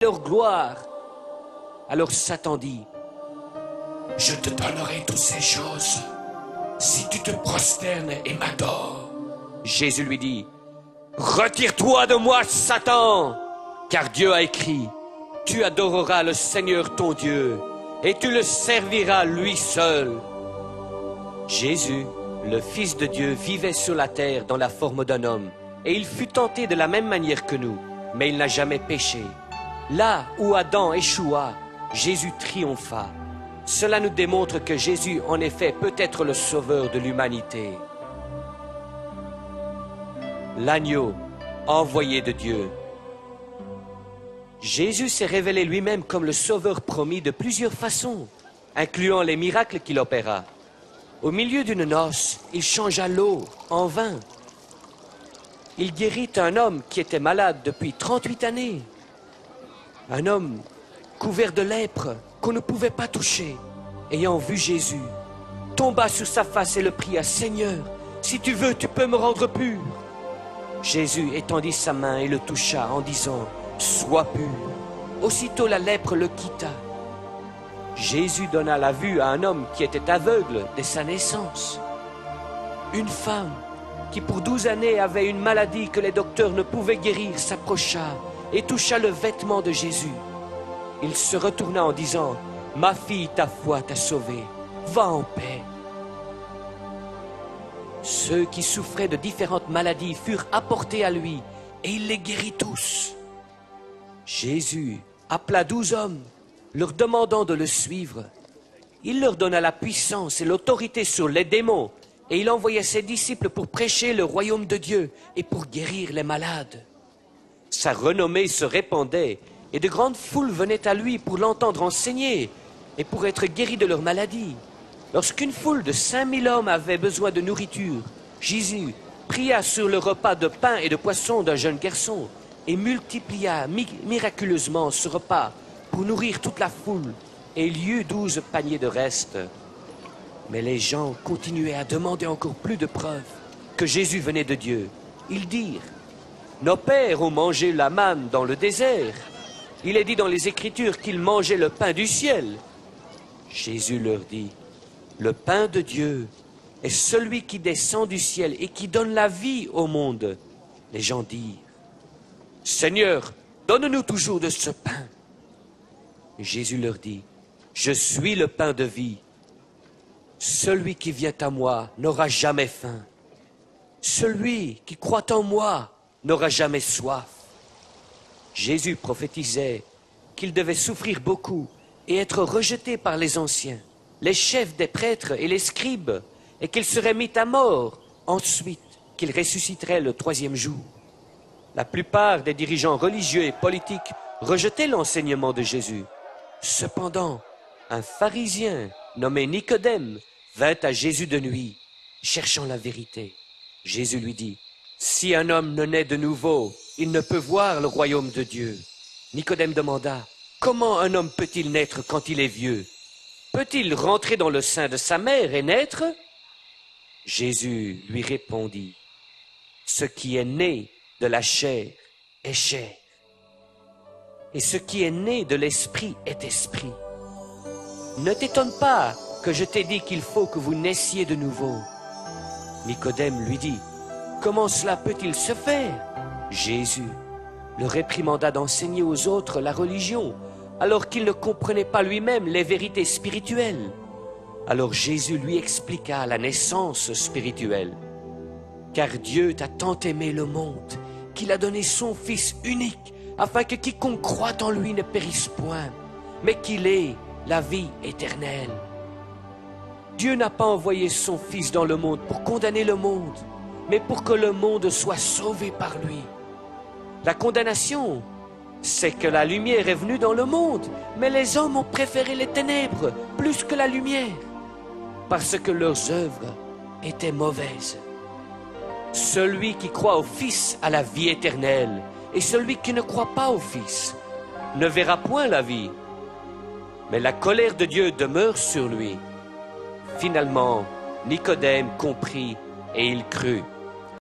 leur gloire. Alors Satan dit, « Je te donnerai toutes ces choses si tu te prosternes et m'adores. » Jésus lui dit, « Retire-toi de moi, Satan, car Dieu a écrit, tu adoreras le Seigneur ton Dieu, et tu le serviras lui seul. » Jésus, le Fils de Dieu, vivait sur la terre dans la forme d'un homme, et il fut tenté de la même manière que nous, mais il n'a jamais péché. Là où Adam échoua, Jésus triompha. Cela nous démontre que Jésus, en effet, peut être le sauveur de l'humanité. L'agneau envoyé de Dieu. Jésus s'est révélé lui-même comme le sauveur promis de plusieurs façons, incluant les miracles qu'il opéra. Au milieu d'une noce, il changea l'eau en vin. Il guérit un homme qui était malade depuis 38 années. Un homme couvert de lèpre qu'on ne pouvait pas toucher, ayant vu Jésus, tomba sur sa face et le pria, « Seigneur, si tu veux, tu peux me rendre pur. » Jésus étendit sa main et le toucha en disant, « Sois pur. » Aussitôt la lèpre le quitta. Jésus donna la vue à un homme qui était aveugle dès sa naissance. Une femme qui pour 12 années avait une maladie que les docteurs ne pouvaient guérir s'approcha et toucha le vêtement de Jésus. Il se retourna en disant, « Ma fille, ta foi t'a sauvée. Va en paix. » Ceux qui souffraient de différentes maladies furent apportés à lui, et il les guérit tous. Jésus appela 12 hommes, leur demandant de le suivre. Il leur donna la puissance et l'autorité sur les démons, et il envoya ses disciples pour prêcher le royaume de Dieu et pour guérir les malades. Sa renommée se répandait, et de grandes foules venaient à lui pour l'entendre enseigner et pour être guéris de leurs maladies. Lorsqu'une foule de 5000 hommes avait besoin de nourriture, Jésus pria sur le repas de pain et de poisson d'un jeune garçon et multiplia miraculeusement ce repas pour nourrir toute la foule, et il y eut 12 paniers de reste. Mais les gens continuaient à demander encore plus de preuves que Jésus venait de Dieu. Ils dirent, « Nos pères ont mangé la manne dans le désert. Il est dit dans les Écritures qu'ils mangeaient le pain du ciel. » Jésus leur dit, « Le pain de Dieu est celui qui descend du ciel et qui donne la vie au monde. » Les gens dirent, « Seigneur, donne-nous toujours de ce pain. » Jésus leur dit, « Je suis le pain de vie. Celui qui vient à moi n'aura jamais faim. Celui qui croit en moi n'aura jamais soif. » Jésus prophétisait qu'il devait souffrir beaucoup et être rejeté par les anciens, les chefs des prêtres et les scribes, et qu'il serait mis à mort, ensuite qu'il ressusciterait le 3e jour. La plupart des dirigeants religieux et politiques rejetaient l'enseignement de Jésus. Cependant, un pharisien nommé Nicodème vint à Jésus de nuit, cherchant la vérité. Jésus lui dit, « Si un homme ne naît de nouveau, il ne peut voir le royaume de Dieu. » Nicodème demanda, « Comment un homme peut-il naître quand il est vieux? Peut-il rentrer dans le sein de sa mère et naître? » Jésus lui répondit, « Ce qui est né de la chair est chair, et ce qui est né de l'esprit est esprit. Ne t'étonne pas que je t'ai dit qu'il faut que vous naissiez de nouveau. » Nicodème lui dit, « Comment cela peut-il se faire? » Jésus le réprimanda d'enseigner aux autres la religion, alors qu'il ne comprenait pas lui-même les vérités spirituelles. Alors Jésus lui expliqua la naissance spirituelle. « Car Dieu t'a tant aimé le monde, qu'il a donné son Fils unique, afin que quiconque croit en lui ne périsse point, mais qu'il ait la vie éternelle. Dieu n'a pas envoyé son Fils dans le monde pour condamner le monde, mais pour que le monde soit sauvé par lui. La condamnation, c'est que la lumière est venue dans le monde, mais les hommes ont préféré les ténèbres plus que la lumière, parce que leurs œuvres étaient mauvaises. Celui qui croit au Fils a la vie éternelle, et celui qui ne croit pas au Fils ne verra point la vie, mais la colère de Dieu demeure sur lui. » Finalement, Nicodème comprit et il crut.